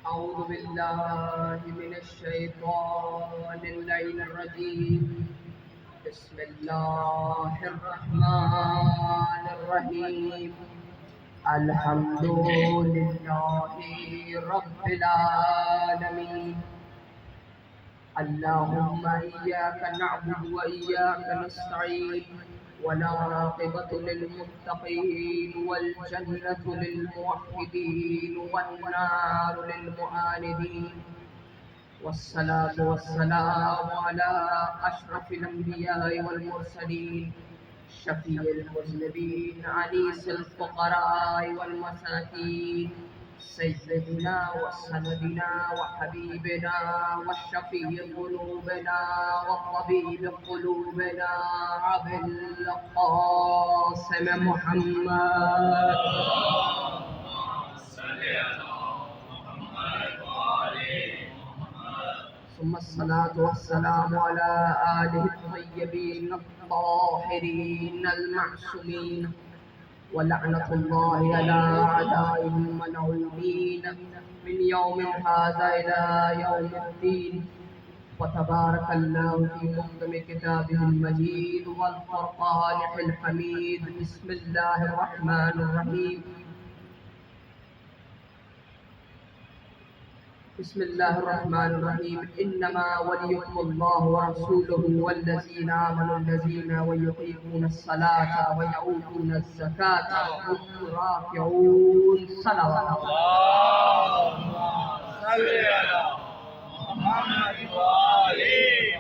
أعوذ بالله من الشيطان اللعين الرجيم. بسم الله الرحمن الرحيم. الحمد لله رب العالمين. اللهم إياك نعبد وإياك نستعين، والعاقبة للمتقين، والجنة للموحدين، والنار للمعاندين. والصلاة والسلام على أشرف الأنبياء والمرسلين، شفيع المذنبين، أنيس الفقراء والمساكين، سيدنا وسندنا وحبيبنا وشفيع قلوبنا وطبيب قلوبنا أبي القاسم محمد. ثم الصلاة والسلام على آله الطيبين الطاهرين المعصومين، ولعنة الله على أعدائهم الملعونين من يوم هذا إلى يوم الدين. وتبارك الله في محكم كتابه المجيد والفرقان الحميد. بسم الله الرحمن الرحيم. بسم الله الرحمن الرحيم. إنما وليكم الله ورسوله والذين آمنوا الذين ويقيمون الصلاة ويؤتون الزكاة وهم راكعون. صلوات اللهم صل على محمد وآل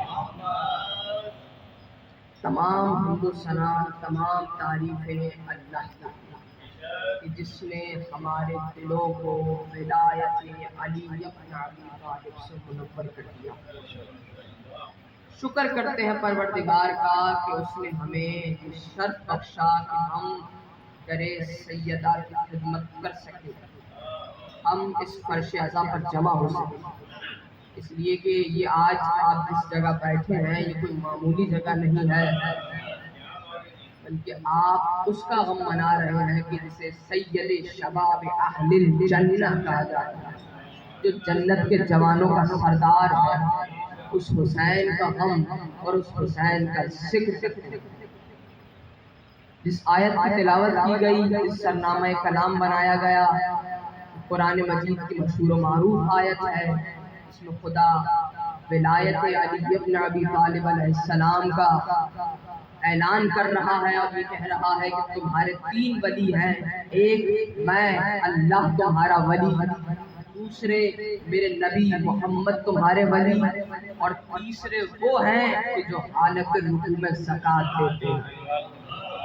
محمد. تمام حمد و ثنا، تمام تعریفیں اللہ کی کہ جس نے ہمارے دلوں کو ولایت علی بن ابی طالب سے منور کر دیا. شکر کرتے ہیں پروردگار کا کہ اس نے ہمیں یہ شرف بخشا کہ ہم درِ سیدہ کی خدمت کر سکیں، ہم اس فرش عزا پر جمع ہو سکیں. اس لیے کہ یہ آج آپ جس جگہ بیٹھے ہیں یہ کوئی معمولی جگہ نہیں ہے، بلکہ آپ اس کا غم منا رہے ہیں کہ جسے سید شباب اہل الجنہ کہا جاتا ہے، جو جنت کے جوانوں کا سردار ہے. اس حسین کا غم اور اس حسین کا ذکر. جس آیت کی تلاوت کی گئی، جس سرنامہ کلام بنایا گیا، قرآن مجید کی مشہور و معروف آیت ہے. اس میں خدا ولایت علی بن ابی طالب علیہ السلام کا اعلان کر رہا ہے اور یہ کہہ رہا ہے کہ تمہارے 3 ولی ہیں. ایک میں اللہ تمہارا ولی، دوسرے میرے نبی محمد تمہارے ولی، اور تیسرے وہ ہیں کہ جو حالت رکوع میں زکوٰۃ دیتے ہیں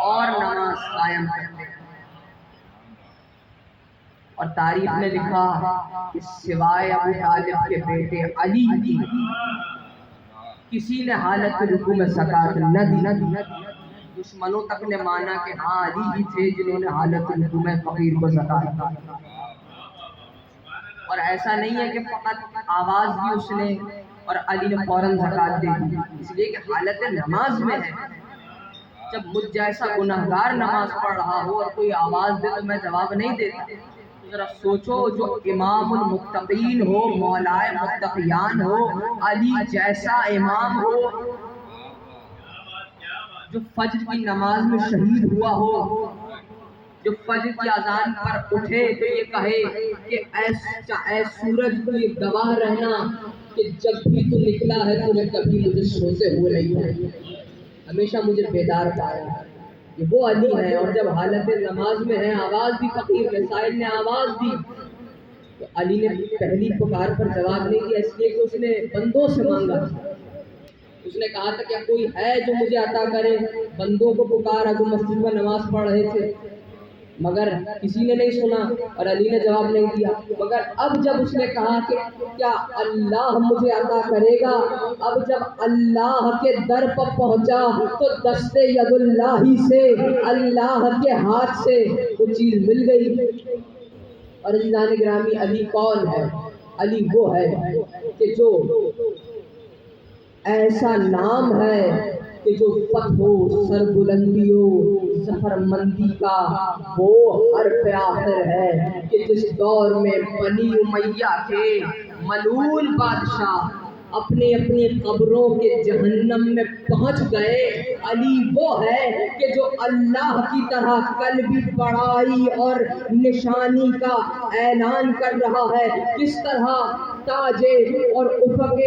اور نماز قائم کرتے ہیں. اور تاریخ نے لکھا کہ سوائے ابو طالب کے بیٹے علی کی کسی نے حالت رکوع میں زکوٰۃ نہ دی. دشمنوں تک نے مانا کہ ہاں علی ہی تھے جنہوں نے حالت رکوع میں فقیر کو زکوٰۃ دی. اور ایسا نہیں ہے کہ فقط آواز دی اس نے اور علی نے فوراً زکوٰۃ دے دی، اس لیے کہ حالت نماز میں ہے. جب مجھ جیسا گنہگار نماز پڑھ رہا ہو اور کوئی آواز دے تو میں جواب نہیں دیتا. ذرا سوچو، جو امام المتقین ہو، مولائے متقیان ہو، علی جیسا امام ہو، جو فجر کی نماز میں شہید ہوا ہو، جو فجر کی اذان پر اٹھے تو یہ کہے کہ اے سورج تو یہ گواہ رہنا کہ جب بھی تو نکلا ہے تو نے کبھی مجھے سوتے ہوئے نہیں ہے، ہمیشہ مجھے بیدار پایا. یہ وہ علی ہے. اور جب حالت نماز میں ہے، آواز دی فقیر نے، سائل نے آواز دی تو علی نے پہلی پکار پر جواب نہیں دیا، اس لیے کہ اس نے بندوں سے مانگا. اس نے کہا تھا کیا کوئی ہے جو مجھے عطا کرے؟ بندوں کو پکارا جو مسجد میں نماز پڑھ رہے تھے، مگر کسی نے نہیں سنا اور علی نے جواب نہیں دیا. مگر اب جب اس نے کہا کہ کیا اللہ مجھے عطا کرے گا، اب جب اللہ کے در پر پہنچا تو دستے ید اللہ سے، اللہ کے ہاتھ سے وہ چیز مل گئی. اور عزیزان گرامی، علی کون ہے؟ علی وہ ہے کہ جو ایسا نام ہے کہ جو فتح و سربلندیوں ظفر مندی کا وہ حرف آخر ہے کہ جس دور میں بنی امیہ کے ملعون بادشاہ اپنی اپنی قبروں کے جہنم میں پہنچ گئے، علی وہ ہے کہ جو اللہ کی طرح کل بھی بڑائی اور نشانی کا اعلان کر رہا ہے، کس طرح تاج اور افق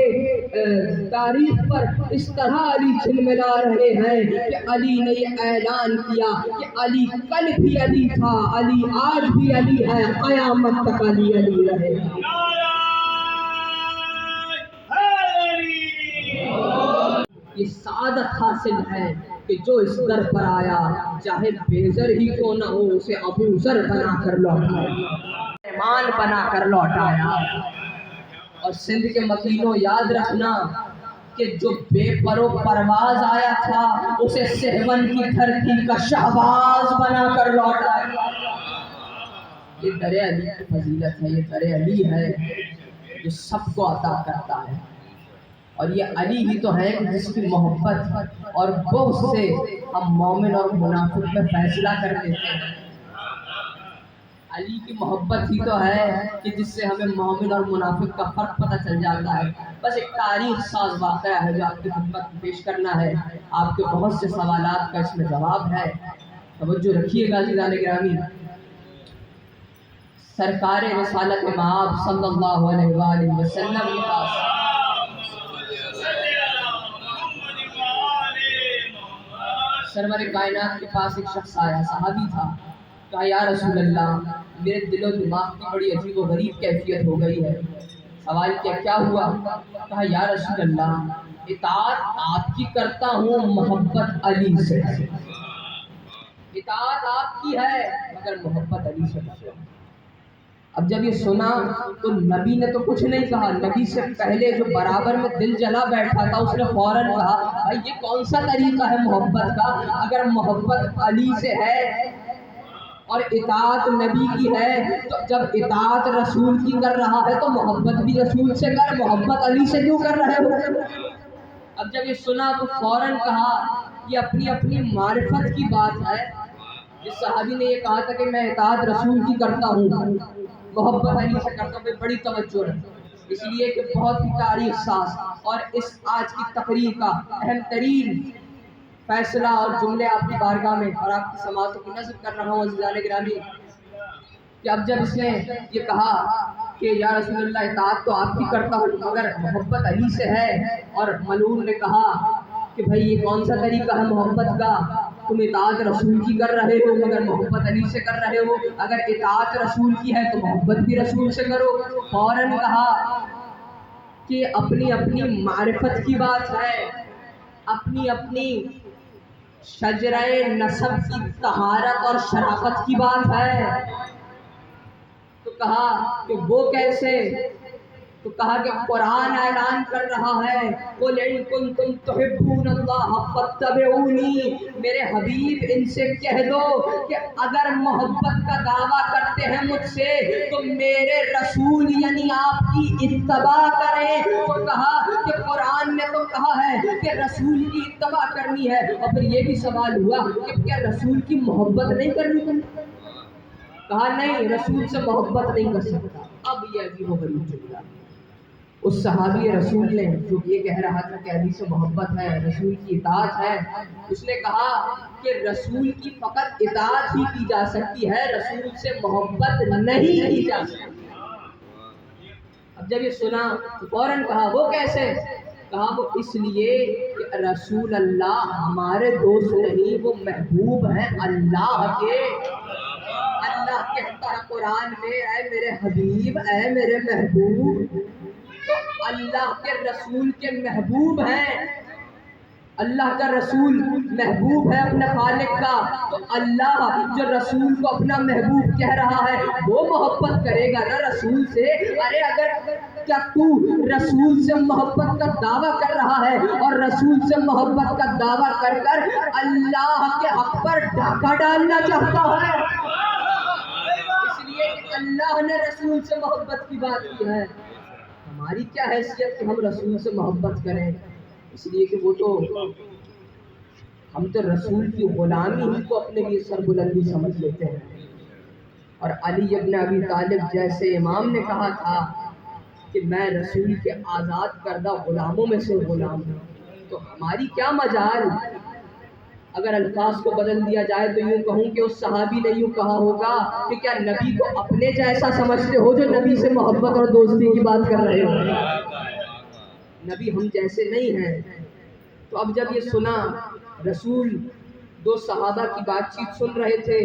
تاریخ پر اس طرح علی جھلملا رہے ہیں کہ علی نے یہ اعلان کیا کہ علی کل بھی علی تھا، علی آج بھی علی ہے، قیامت تک علی علی رہے گا۔ یہ سعادت حاصل ہے کہ جو اس در پر آیا چاہے بے زر ہی کیوں نہ ہو، اسے ابو ذر بنا کر لوٹایا، ایمان بنا کر لوٹایا۔ اور سندھ کے مکینوں یاد رکھنا کہ جو بے پر و پرواز آیا تھا اسے سہون کی دھرتی کا شہباز بنا کر لوٹایا۔ یہ در علی کی فضیلت ہے، یہ در علی ہے جو سب کو عطا کرتا ہے، اور یہ علی ہی تو ہے کہ جس کی محبت اور بغض سے ہم مومن اور منافق میں فیصلہ کر لیتے ہیں۔ علی کی محبت ہی تو ہے کہ جس سے ہمیں مومن اور منافق کا فرق پتہ چل جاتا ہے۔ بس ایک تاریخ ساز واقعہ ہے جو آپ کی خدمت میں پیش کرنا ہے، آپ کے بہت سے سوالات کا اس میں جواب ہے، توجہ رکھیے گا عزیزان گرامی۔ سرکار رسالت مآب صلی اللہ علیہ وآلہ وسلم کے پاس سرور کائنات کے پاس ایک شخص آیا، صحابی تھا، کہا یا رسول اللہ میرے دل و دماغ کی بڑی عجیب و غریب کیفیت ہو گئی ہے۔ سوال کیا ہوا؟ کہا یا رسول اللہ اطاعت آپ کی کرتا ہوں محبت علی سے، اطاعت آپ کی ہے مگر محبت علی سے ہے۔ اب جب یہ سنا تو نبی نے تو کچھ نہیں کہا، نبی سے پہلے جو برابر میں دل جلا بیٹھا تھا اس نے فوراً کہا بھائی یہ کون سا طریقہ ہے محبت کا؟ اگر محبت علی سے ہے اور اطاعت نبی کی ہے تو جب اطاعت رسول کی کر رہا ہے تو محبت بھی رسول سے کر، محبت علی سے کیوں کر رہے ہو؟ اب جب یہ سنا تو فوراً کہا یہ اپنی اپنی معرفت کی بات ہے۔ جس صحابی نے یہ کہا تھا کہ میں اطاعت رسول کی کرتا ہوں محبت علی سے کرتا ہوں، بڑی توجہ ہے، اس لیے کہ بہت ہی تاریخ ساز اور اس آج کی تقریر کا اہم ترین فیصلہ اور جملے آپ کی بارگاہ میں اور آپ کی سماعتوں کی نظر کر رہا ہوں عزیزان گرامی، کہ اب جب اس نے یہ کہا کہ یا رسول اللہ اطاعت تو آپ کی کرتا ہوں مگر محبت علی سے ہے، اور ملعون نے کہا کہ بھائی یہ کون سا طریقہ ہے محبت کا؟ تم اطاعت رسول کی کر رہے ہو مگر محبت علی سے کر رہے ہو، اگر اطاعت رسول کی ہے تو محبت بھی رسول سے کرو۔ فوراً کہا کہ اپنی اپنی معرفت کی بات ہے، اپنی اپنی شجرہ نسب کی طہارت اور شرافت کی بات ہے۔ تو کہا کہ وہ کیسے؟ تو کہا کہ قرآن اعلان کر رہا ہے قُلْ إِن كُنتُمْ تُحِبُّونَ اللَّهَ فَاتَّبِعُونِي، میرے حبیب ان سے کہہ دو کہ اگر محبت کا دعویٰ کرتے ہیں مجھ سے تو میرے رسول یعنی آپ کی اتباع کریں۔ تو کہا کہ قرآن نے تو کہا ہے کہ رسول کی اتباع کرنی ہے، اور پھر یہ بھی سوال ہوا کہ کیا رسول کی محبت نہیں کرنی؟ کہا نہیں، رسول سے محبت نہیں کر سکتا۔ اب یہ عجیب و غریب جملہ اس صحابی رسول نے جو یہ کہہ رہا تھا کہ علی سے محبت ہے، رسول کی اطاعت ہے، اس نے کہا کہ رسول کی فقط اطاعت ہی کی جا سکتی ہے، رسول سے محبت نہیں کی جا سکتی۔ اب جب یہ سنا تو فوراً کہا وہ کیسے؟ کہا وہ اس لیے کہ رسول اللہ ہمارے دوست نہیں، وہ محبوب ہیں اللہ کے۔ اللہ کہتا ہے قرآن میں اے میرے حبیب اے میرے محبوب، تو اللہ کے رسول کے محبوب ہیں، اللہ کا رسول محبوب ہے اپنے خالق کا، تو اللہ جو رسول کو اپنا محبوب کہہ رہا ہے وہ محبت کرے گا نا رسول سے۔ ارے اگر کیا تو رسول سے محبت کا دعویٰ کر رہا ہے اور رسول سے محبت کا دعویٰ کر کر اللہ کے حق پر ڈاکہ ڈالنا چاہتا ہے؟ اس لیے کہ اللہ نے رسول سے محبت کی بات کی ہے، ہماری کیا حیثیت کہ ہم رسول سے محبت کریں؟ اس لیے کہ وہ تو ہم تو رسول کی غلامی ہی کو اپنے لیے سربلندی سمجھ لیتے ہیں۔ اور علی ابن ابی طالب جیسے امام نے کہا تھا کہ میں رسول کے آزاد کردہ غلاموں میں سے غلام ہوں، تو ہماری کیا مجال؟ اگر الفاظ کو بدل دیا جائے تو یوں کہوں کہ اس صحابی نے یوں کہا ہوگا کہ کیا نبی کو اپنے جیسا سمجھتے ہو جو نبی سے محبت اور دوستی کی بات کر رہے ہو؟ نبی ہم جیسے نہیں ہیں۔ تو اب جب یہ سنا، رسول دو صحابہ کی بات چیت سن رہے تھے،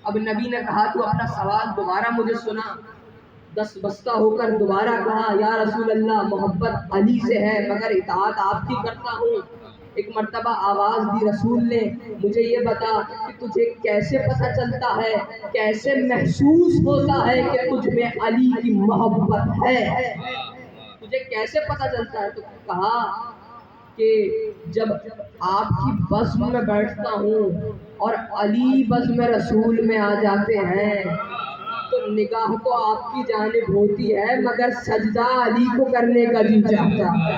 اب نبی نے کہا تو اپنا سوال دوبارہ مجھے سنا، دست بستہ ہو کر دوبارہ کہا یا رسول اللہ محبت علی سے ہے مگر اطاعت آپ کی کرتا ہوں۔ ایک مرتبہ آواز دی رسول نے، مجھے یہ بتا کہ تجھے کیسے پتہ چلتا ہے، کیسے محسوس ہوتا ہے کہ تجھ میں علی کی محبت ہے، تجھے کیسے پتہ چلتا ہے؟ تو کہا کہ جب آپ کی بزم میں بیٹھتا ہوں اور علی بزم رسول میں آ جاتے ہیں تو نگاہ تو آپ کی جانب ہوتی ہے مگر سجدہ علی کو کرنے کا جی چاہتا ہے۔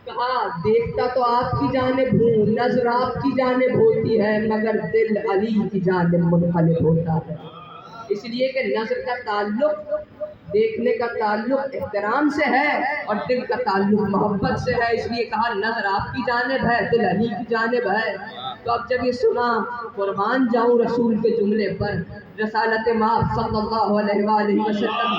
کہا دیکھتا تو آپ کی جانب ہوں، نظر آپ کی جانب ہوتی ہے مگر دل علی کی جانب منقلب ہوتا ہے۔ اس لیے کہ نظر کا تعلق، دیکھنے کا تعلق احترام سے ہے اور دل کا تعلق محبت سے ہے، اس لیے کہا نظر آپ کی جانب ہے، دل علی کی جانب ہے۔ تو اب جب یہ سنا، قربان جاؤں رسول کے جملے پر، رسالت مآب صلی اللہ علیہ وآلہ وسلم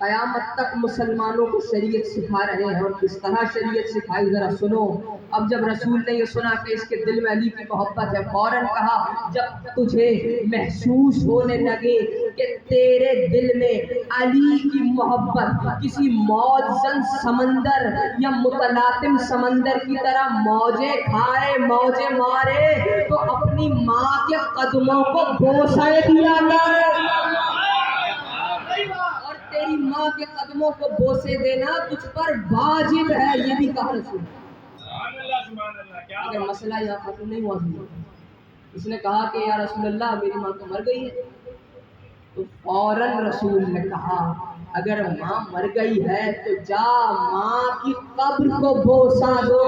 قیامت تک مسلمانوں کو شریعت سکھا رہے ہیں، اور کس طرح شریعت سکھائی ذرا سنو۔ اب جب رسول نے یہ سنا کہ اس کے دل میں علی کی محبت ہے، فوراً کہا جب تجھے محسوس ہونے لگے کہ تیرے دل میں علی کی محبت کسی موجزن سمندر یا متلاطم سمندر کی طرح موجیں کھائے، موجیں مارے، تو اپنی ماں کے قدموں کو بوسہ دیا کر، تیری ماں کے قدموں کو بوسے دینا تجھ پر واجب ہے، یہ بھی کہا رسول۔ اگر مسئلہ یہاں ختم نہیں ہوا، اس نے کہا کہ یا رسول اللہ میری ماں تو مر گئی ہے، تو فوراً رسول نے کہا اگر ماں مر گئی ہے تو جا ماں کی قبر کو بوسا دو۔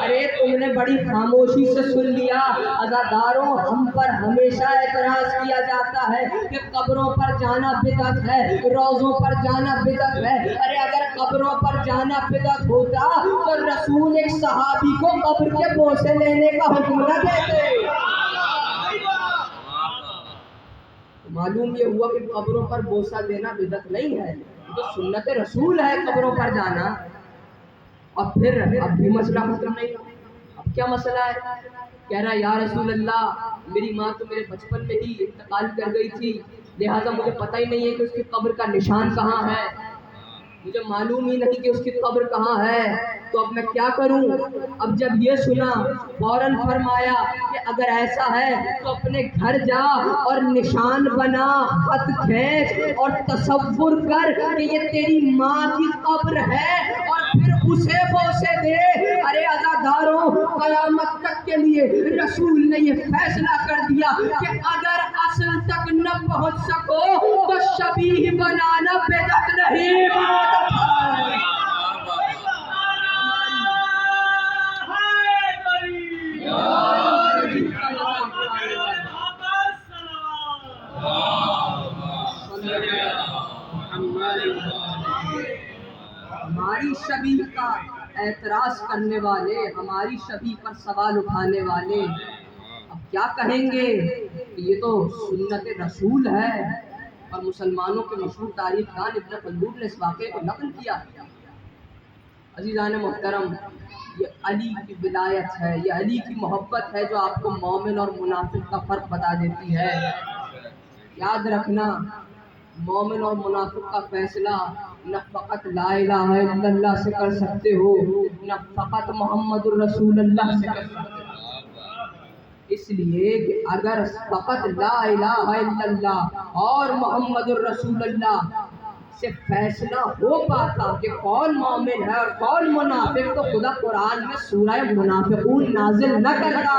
ارے تم نے بڑی خاموشی سے سن لیا، عزاداروں ہم پر ہمیشہ اعتراض کیا جاتا ہے کہ قبروں پر جانا بدعت ہے، روضوں پر جانا بدعت ہے۔ ارے اگر قبروں پر جانا بدعت ہوتا تو رسول ایک صحابی کو قبر کے بوسے لینے کا حکم نہ دیتے۔ معلوم یہ ہوا کہ قبروں پر بوسہ دینا بدعت نہیں ہے، تو سنت رسول ہے قبروں پر جانا۔ اور پھر اب بھی مسئلہ ختم نہیں ہوا، اب کیا مسئلہ ہے؟ کہہ رہا یا رسول اللہ میری ماں تو میرے بچپن میں ہی انتقال کر گئی تھی، لہٰذا مجھے پتہ ہی نہیں ہے کہ اس کی قبر کا نشان کہاں ہے، مجھے معلوم ہی نہیں کہ اس کی قبر کہاں ہے، تو اب میں کیا کروں؟ اب جب یہ سنا فوراً فرمایا کہ اگر ایسا ہے تو اپنے گھر جا اور نشان بنا، خط کھینچ اور تصور کر کہ یہ تیری ماں کی قبر ہے اور پھر اسے بوسے دے۔ ارے عزاداروں قیامت تک کے لیے رسول نے یہ فیصلہ کر دیا کہ اگر اصل تک نہ پہنچ سکو تو شبیہ بنانا بدعت نہیں، عبادت ہے۔ ہماری شبیہ کا اعتراض کرنے والے، ہماری شبیہ پر سوال اٹھانے والے اب کیا کہیں گے کہ یہ تو سنت رسول ہے، اور مسلمانوں کے مشہور تاریخ دان ابن خلدون نے اس واقعے کو نقل کیا۔ عزیزان محترم، یہ علی کی ولایت ہے، یہ علی کی محبت ہے جو آپ کو مومن اور منافق کا فرق بتا دیتی ہے۔ یاد رکھنا مومن اور منافق کا فیصلہ نہ فقط لا الہ الا اللہ سے کر سکتے ہو، نہ فقط محمد الرسول اللہ سے کر سکتے ہو۔ اس لیے کہ اگر فقط لا الہ الا اللہ اور محمد الرسول اللہ سے فیصلہ ہو پاتا کہ کون مومن ہے اور کون منافق، تو خدا قرآن میں سورہ منافقون نازل نہ کرتا۔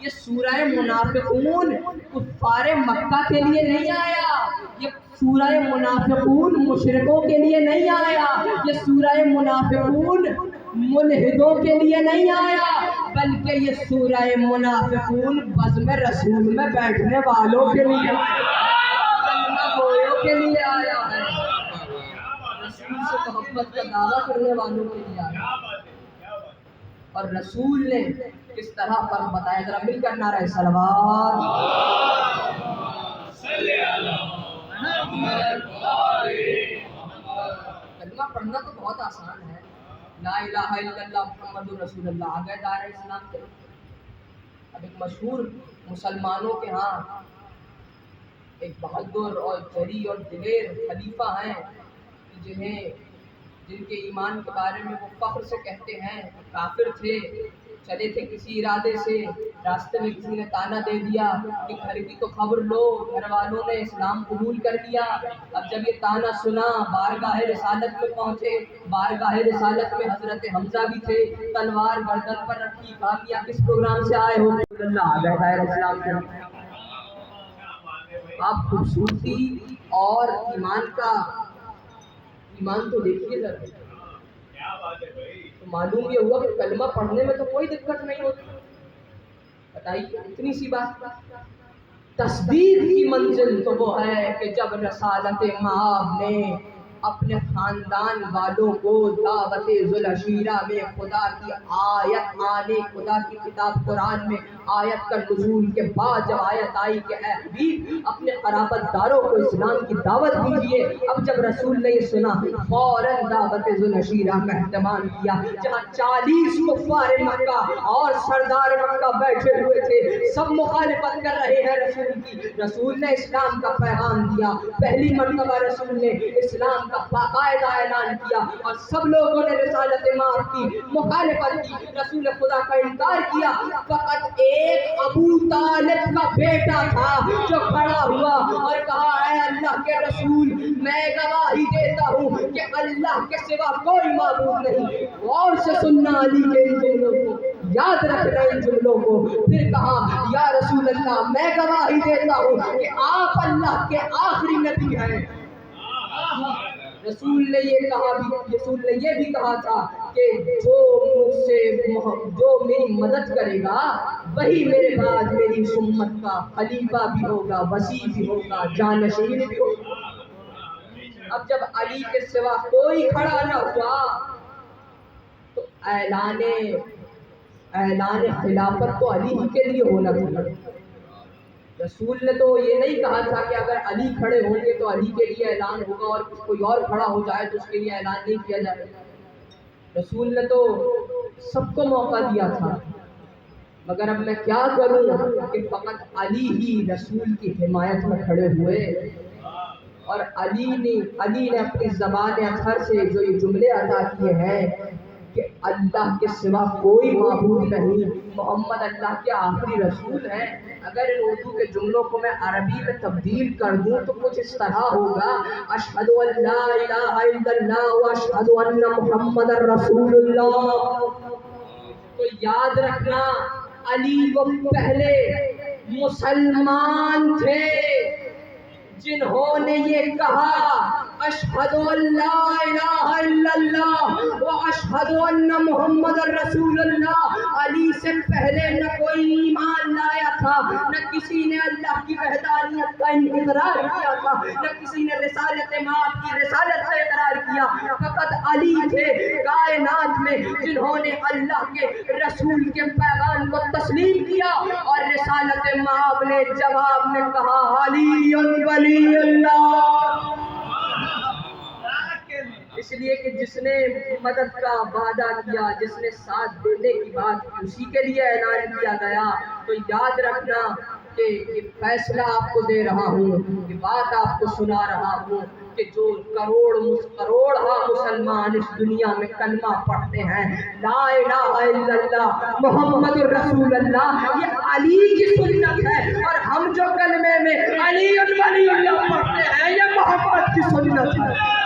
یہ سورہ منافقون کفار مکہ کے لیے نہیں آیا، یہ سورہ منافقون مشرکوں کے لیے نہیں آیا، یہ سورہ منافقون ملحدوں کے لیے نہیں آیا، بلکہ یہ سورہ منافقون بزم رسول میں بیٹھنے والوں کے لیے، کلمہ گویوں کے لیے آیا ہے، رسول سے محبت کا دعویٰ کرنے والوں کے لیے آیا۔ اور رسول نے کس طرح پر بتایا، ذرا مل کر نعرہ صلوات۔ کلمہ پڑھنا تو بہت آسان ہے، لا الہ الا اللہ محمد رسول اللہ، آ گئے دائرہ اسلام کے۔ اب ایک مشہور مسلمانوں کے ہاں ایک بہادر اور جری اور دلیر خلیفہ ہیں جن کے ایمان کے بارے میں وہ فخر سے کہتے ہیں، کافر تھے، چلے تھے کسی ارادے سے، راستے میں کسی نے تانا دے دیا کہ گھر کی تو خبر لو، گھر والوں نے اسلام قبول کر لیا۔ اب جب یہ تانا سنا، بارگاہ رسالت میں پہنچے، بارگاہ رسالت میں حضرت حمزہ بھی تھے، تلوار گردن پر رکھی، کہا کیا کس پروگرام سے آئے ہو؟ اللہ آ گئے دائرہ اسلام کے۔ آپ خوبصورتی اور ایمان تو دیکھیے ذرا، تو معلوم یہ ہوا کہ کلمہ پڑھنے میں تو کوئی دقت نہیں ہوتی۔ بتائیے اتنی سی بات، تصدیق کی منزل تو وہ ہے کہ جب رسالت مآب نے اپنے خاندان والوں کو دعوت ذوالعشیرہ میں خدا کی آیت آنے، خدا کی کتاب قرآن میں آیت کا نزول کے بعد جب آیت آئی کہ اے حبیب اپنے قرابت داروں کو اسلام کی دعوت دیجیے، اب جب رسول نے یہ سنا فوراً دعوت ذوالعشیرہ کا اہتمام کیا، جہاں 40 کفار مکہ اور سردار مکہ بیٹھے ہوئے تھے، سب مخالفت کر رہے ہیں رسول کی، رسول نے اسلام کا پیغام دیا، پہلی مرتبہ رسول نے اسلام کا باقاعدہ اعلان کیا اور سب لوگوں نے رسالت مآب کی مخالفت کی، رسول خدا کا انکار کیا، فقط ایک ابو طالب کا بیٹا تھا جو کھڑا ہوا اور کہا اے اللہ کے رسول میں گواہی دیتا ہوں کہ اللہ کے سوا کوئی معبود نہیں۔ غور سے سننا علی کے ان جملوں کو، یاد رکھنا ان جملوں کو۔ پھر کہا یا رسول اللہ میں گواہی دیتا ہوں کہ آپ اللہ کے آخری نبی ہیں۔ رسول نے یہ بھی کہا تھا کہ جو میری مدد کرے گا وہی میرے بعد میری امت کا خلیفہ بھی ہوگا، وصی بھی ہوگا، جانشین بھی ہوگا۔ اب جب علی کے سوا کوئی کھڑا نہ ہوا تو اعلان خلافت تو علی ہی کے لیے ہونا چاہیے۔ رسول نے تو یہ نہیں کہا تھا کہ اگر علی کھڑے ہوں گے تو علی کے لیے اعلان ہوگا اور کوئی اور کھڑا ہو جائے تو اس کے لیے اعلان نہیں کیا جائے گا۔ رسول نے تو سب کو موقع دیا تھا، مگر اب میں کیا کروں کہ فقط علی ہی رسول کی حمایت میں کھڑے ہوئے، اور علی نے اپنی زبان اطہر سے جو یہ جملے ادا کیے ہیں کہ اللہ کے سوا کوئی معبود نہیں، محمد اللہ کے آخری رسول ہیں۔ اگر ان اردو کے جملوں کو میں عربی میں تبدیل کر دوں تو کچھ اس طرح ہوگا، اشہد ان لا الہ الا اللہ واشہد ان محمد رسول اللہ۔ تو یاد رکھنا علی وہ پہلے مسلمان تھے جنہوں نے یہ کہا اشہد ان لا الہ الا اللہ واشہد ان محمد رسول اللہ۔ علی سے پہلے نہ کوئی ایمان لایا تھا، نہ کسی نے اللہ کی وحدانیت کا اقرار کیا تھا، نہ کسی نے رسالت مآب کی رسالت کا اقرار کیا، فقط علی تھے کائنات میں جنہوں نے اللہ کے رسول کے پیغام کو تسلیم کیا، اور رسالت مآب نے جواب میں کہا علی ولی اللہ۔ اس لیے کہ جس نے مدد کا وعدہ کیا، جس نے ساتھ دینے کی بات کی، اسی کے لیے اعلان کیا گیا۔ تو یاد رکھنا کہ یہ فیصلہ آپ کو دے رہا ہوں، یہ بات آپ کو سنا رہا ہوں کہ جو کروڑ مسلمان اس دنیا میں کلمہ پڑھتے ہیں لا الہ الا اللہ محمد رسول اللہ، یہ علی کی سنت ہے، اور ہم جو کلمے میں علی ولی اللہ پڑھتے ہیں یہ محمد کی سنت ہے۔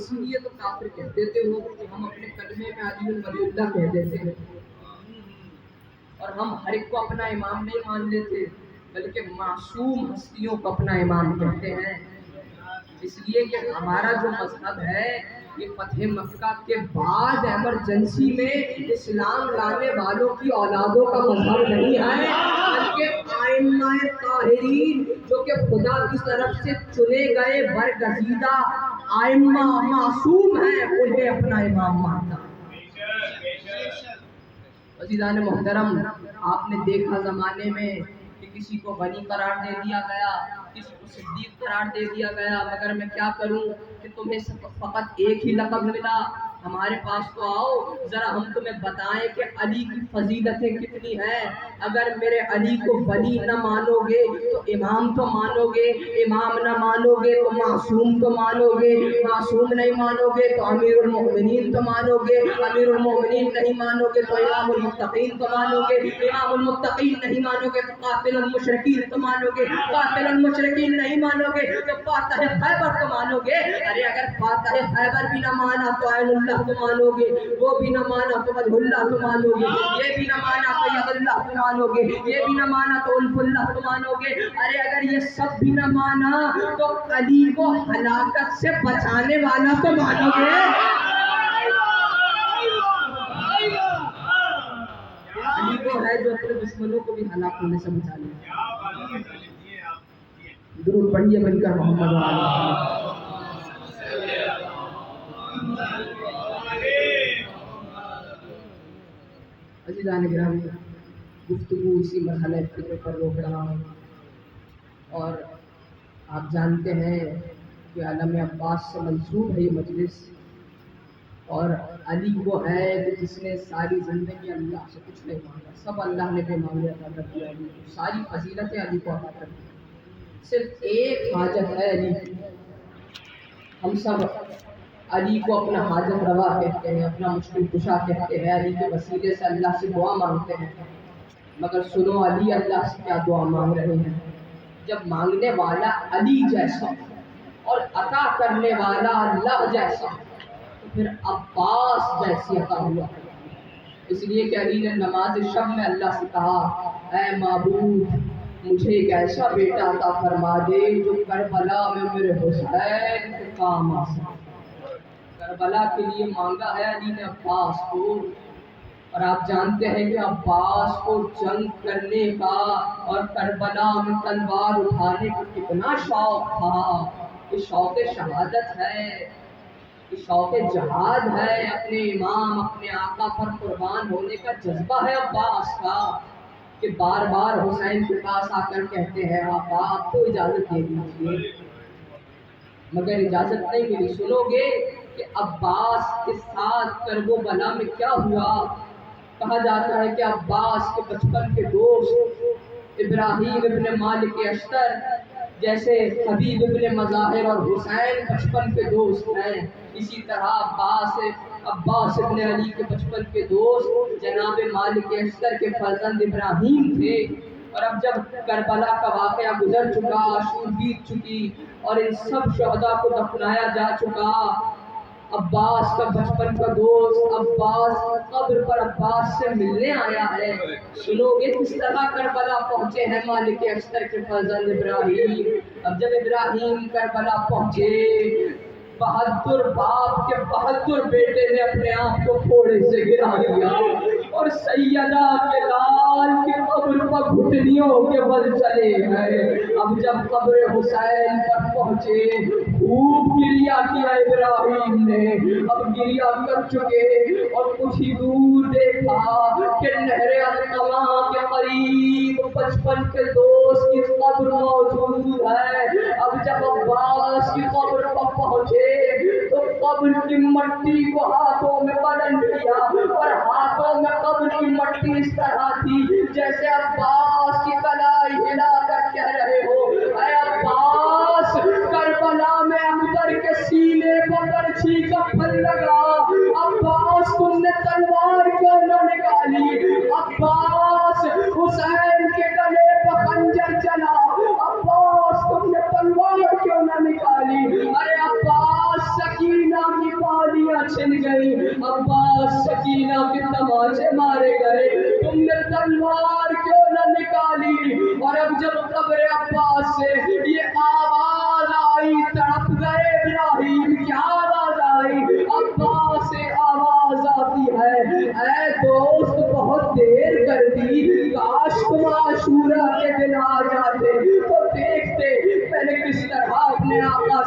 اسی لیے تو کافر کہہ دیتے ہو کہ ہم اپنے کلمے میں علی ولی اللہ کہہ دیتے ہیں، اور ہم ہر ایک کو اپنا امام نہیں مان لیتے بلکہ معصوم ہستیوں کو اپنا امام کہتے ہیں، اس لیے کہ ہمارا جو مذہب ہے یہ فتح مکہ کے بعد ایمرجنسی میں اسلام لانے والوں کی اولادوں کا مذہب نہیں ہے، بلکہ ائمہ طاہرین جو کہ خدا کی طرف سے چنے گئے برگزیدہ ائمہ معصوم ہیں انہیں اپنا امام ماننا۔ عزیزان محترم، آپ نے دیکھا زمانے میں کہ کسی کو ولی قرار دے دیا گیا، کسی کو صدیق قرار دے دیا گیا، مگر میں کیا کروں کہ تمہیں فقط ایک ہی لقب ملا، ہمارے پاس تو آؤ ذرا ہم تمہیں بتائیں کہ علی کی فضیلتیں کتنی ہیں، اگر میرے علی کو ولی نہ مانو گے تو امام تو مانو گے، امام نہ مانو گے تو معصوم تو مانو گے، معصوم نہیں مانو گے تو امیر المؤمنین تو مانو گے، امیر المؤمنین نہیں مانو گے تو امام المتقین تو مانو گے، امام المتقین نہیں مانو گے تو قاتل المشرکین تو مانو گے، قاتل المشرکین نہیں مانو گے تو فاتح خیبر تو مانو گے۔ ارے اگر فاتح خیبر بھی نہ مانا تو عین اللہ تو مانو گے، وہ بھی نہ مانا تو وجہ اللہ تو مانو گے، یہ بھی نہ مانا تو ید اللہ تو مانو گے، یہ بھی نہ مانا تو الف اللہ تو مانو گے۔ ارے اگر یہ سب بھی نہ مانا تو علی کو ہلاکت سے بچانے والا تو مانو گے۔ علی کو ہے جو اپنے دشمنوں کو بھی ہلاک ہونے سے بچا لے۔ درود پڑھیے بن کر محمد عزیزان گرامی، گفتگو اسی مرحلہ فکر پر روک رہا ہوں، اور آپ جانتے ہیں کہ عالم عباس سے منسوب ہے یہ مجلس، اور علی وہ ہے کہ جس نے ساری زندگی اللہ سے کچھ نہیں مانگا، سب اللہ نے بے مانگے عطا کر دیا، علی کو ساری فضیلتیں علی کو عطا کر دی، صرف ایک حاجت ہے علی کی۔ ہم سب علی کو اپنا حاجت روا کہتے ہیں، اپنا مشکل کشا کہتے ہیں، علی کے وسیلے سے اللہ سے دعا مانگتے ہیں، مگر سنو علی اللہ سے کیا دعا مانگ رہے ہیں؟ جب مانگنے والا علی جیسا اور عطا کرنے والا اللہ جیسا تو پھر عباس جیسی عطا ہوا۔ اس لیے کہ علی نے نماز شب میں اللہ سے کہا، اے معبود مجھے ایک ایسا بیٹا عطا فرما دے جو کربلا میں میرے حسین کے کام آ سکے۔ کربلا کے لیے مانگا ہے علی نے عباس کو، اور آپ جانتے ہیں کہ عباس کو جنگ کرنے کا اور کربلا میں تلوار اٹھانے کا کتنا شوق تھا۔ یہ شوق شہادت ہے، یہ شوق جہاد ہے، اپنے امام اپنے آقا پر قربان ہونے کا جذبہ ہے عباس کا، کہ بار بار حسین کے پاس آ کر کہتے ہیں آقا آپ کو اجازت دے دیجیے، مگر اجازت نہیں ملی۔ سنو گے کہ عباس کے ساتھ کرب و بلا میں کیا ہوا؟ کہا جاتا ہے کہ عباس کے بچپن کے دوست ابراہیم ابن مالک اشتر جیسے حبیب ابن مظاہر اور حسین بچپن کے دوست ہیں، اسی طرح عباس ابن علی کے بچپن کے دوست جناب مالک اشتر کے فرزند ابراہیم تھے۔ اور اب جب کربلا کا واقعہ گزر چکا، عاشور بیت چکی اور ان سب شہداء کو دفنایا جا چکا، عباس کا بچپن کا دوست عباس قبر پر عباس سے ملنے آیا ہے۔ سنو گے کس طرح کربلا پہنچے ہیں مالک اشتر کے فرزند ابراہیم۔ اب جب ابراہیم کربلا پہنچے، بہادر باپ کے بہادر بیٹے نے اپنے آپ کو گھوڑے سے گرا دیا اور سیدہ بلال کی قبر پر گھٹنیوں کے بل چلے گئے۔ اب جب قبر حسین پر پہنچے، خوب گریا کیا ابراہیم نے، اب گریا کر چکے اور کچھ ہی دور دیکھا کہ نہر القما کے قریب بچپن کے دوست کی قبر موجود ہے۔ اب جب عباس کی قبر پر پہنچے تو قبر کی مٹی کو ہاتھوں میں بلند کیا، اور ہاتھوں میں قبر کی مٹی اس طرح تھی جیسے عباس کی کلائی ہلا کر کہہ رہے ہو، اے عباس کربلا میں اختر کے سینے پر برچھی کا پھل لگا، عباس تم نے تلوار کیوں نہ نکالی؟ عباس حسین کے گلے پر خنجر چلا، عباس تم نے تلوار کیوں نہ نکالی؟ ارے عباس سکینہ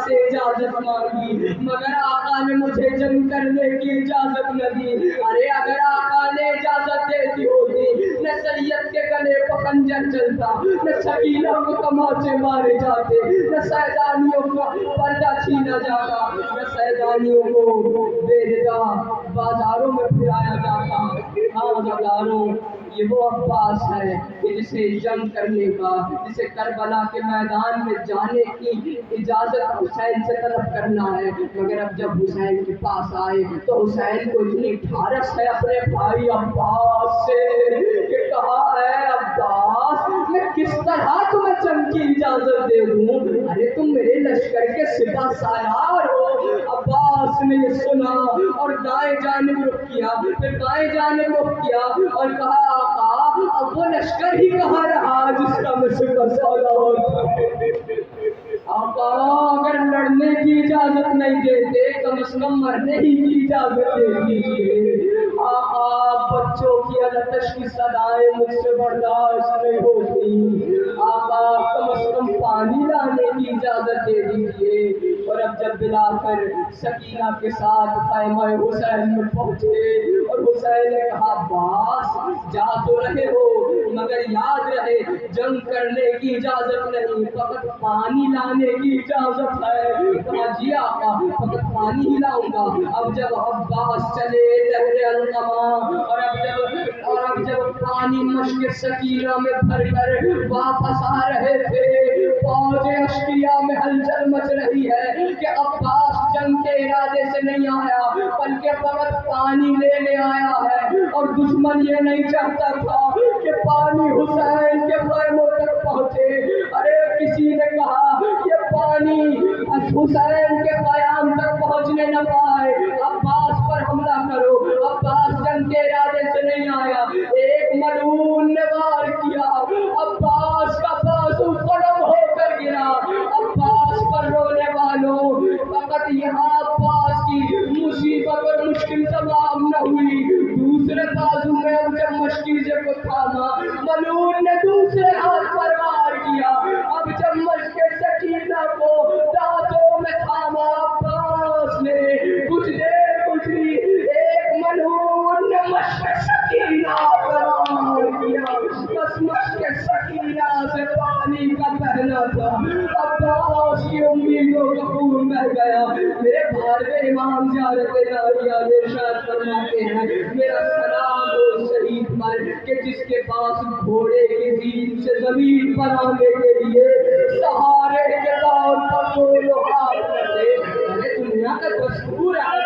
سے اجازت مانگی مگر آقا نے مجھے جنگ کرنے کی اجازت نہ دی. ارے اگر آقا نے اجازت دے دی ہوتی نہ سید کے گلے پر خنجر چلتا, نہ سکینہ کو تماچے مارے جاتے, نہ سیدانیوں کا پردہ چھینا جاتا, نہ سیدانیوں کو بے ردا بازاروں میں پھرایا جاتا. ہاں غداروں, یہ وہ عباس ہے کہ جسے جنگ کرنے کا, جسے کربلا کے میدان میں جانے کی اجازت حسین سے طلب کرنا ہے. مگر اب جب حسین کے پاس آئے تو حسین کو اتنی ٹھارس ہے اپنے بھائی عباس سے کہ کہا ہے عباس میں کس طرح تمہیں جنگ کی اجازت دے دوں, ارے تم میرے لشکر کے سپہ سالار ہو. عباس نے یہ سنا اور دائیں جانب رخ کیا, پھر دائیں جانب رخ کیا اور کہا آقا اب وہ لشکر ہی کہاں رہا جس کا میں سپہ سالار تھا. آقا اگر لڑنے کی اجازت نہیں دیتے کم از کم مرنے ہی کی اجازت دے دیجیے. آقا بچوں کی التش کی صدائیں مجھ سے برداشت نہیں ہوتی, آقا کم از کم پانی لانے کی اجازت دے دیجیے. اور اب جب بلا کر سکینہ کے ساتھ خیمہ حسین میں پہنچے اور حسین نے کہا عباس جا تو رہے ہو مگر یاد رہے جنگ کرنے کی اجازت نہیں, فقط پانی لانے کی اجازت ہے. کہا جی آقا فقط پانی ہی لاؤں گا. اب جب عباس چلے لہر القمہ اور اب جب پانی مشک سکینہ میں بھر کر واپس آ رہے تھے, فوج اشقیاء میں ہلچل مچ رہی ہے کہ عباس جنگ کے ارادے سے نہیں آیا بلکہ فقط پانی لینے آیا ہے. اور دشمن یہ نہیں چاہتا تھا کہ پانی حسین کے خیموں تک پہنچے. ارے کسی نے کہا یہ پانی حسین کے قیام تک پہنچنے نہ پائے, عباس پر حملہ کرو. عباس جنگ کے ارادے سے نہیں آیا. ایک ملعون نے وار کیا, عباس کا بازو قلم ہو کر گرا. عباس پر رونے والوں فقط یہاں عباس کی مصیبت اور مشکل تمام نہ ہوئی, دوسرے بازو میں جب مشکیزے کو تھاما ملعون نے دوسرے ہاتھ پر وار کیا. اب جب مشک سکینہ کو دانتوں میں تھاما عباس نے کچھ دیر گزری, ایک ملعون نے مشک سکینہ پر وار کیا. بس مشک سکینہ سے پانی کا بہنا تھا. عباس کی امیدوں کا خون بہہ گیا. میرے بھارے امام زیارت ناریہ ارشاد فرماتے ہیں میرا سلام ہو شہید پر کہ جس کے پاس گھوڑے کی زین سے زمین پر آنے کے لیے سہارے کے طور پر دونوں ہاتھ رکھے. ارے دنیا کا دستور ہے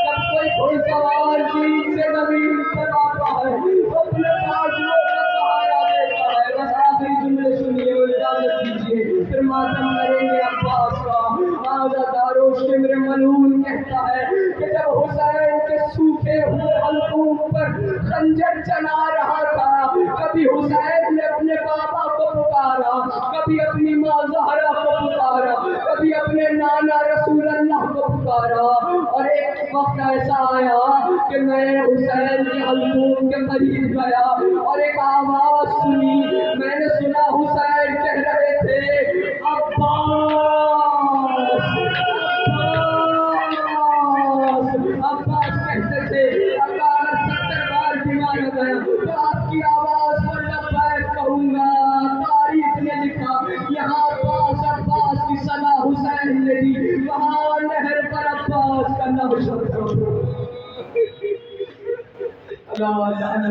جب کوئی گھڑ سوار زین سے زمین پر آتا ہے تو اپنے بازوؤں کا سہارا دیتا ہے. بس آخری جملے سنیے اور اجازت دیجیے پھر ماتم کریں گے عباس کا. آزادارو شمر ملعون کہتا ہے کہ جب حسین کے سوکھے ہوئے حلقوم پر خنجر چلا رہا تھا, کبھی حسین نے اپنے بابا کو پکارا, کبھی اپنی ماں زہرا کو پکارا, کبھی اپنے نانا رسول اللہ کو پکارا. اور ایک وقت ایسا آیا کہ میں حسین کے حلقوم کے قریب گیا اور ایک آواز سنی. میں نے سنا حسین کہہ رہے تھے عباس کہتے تھے اللہ اگر 70 بار دماغ گیا تو آپ کی آواز پر لبیک کہوں گا. تاریخ نے لکھا یہاں عباس کی صدا حسین نے دی, وہاں نہر پر عباس کا نقش. اللہ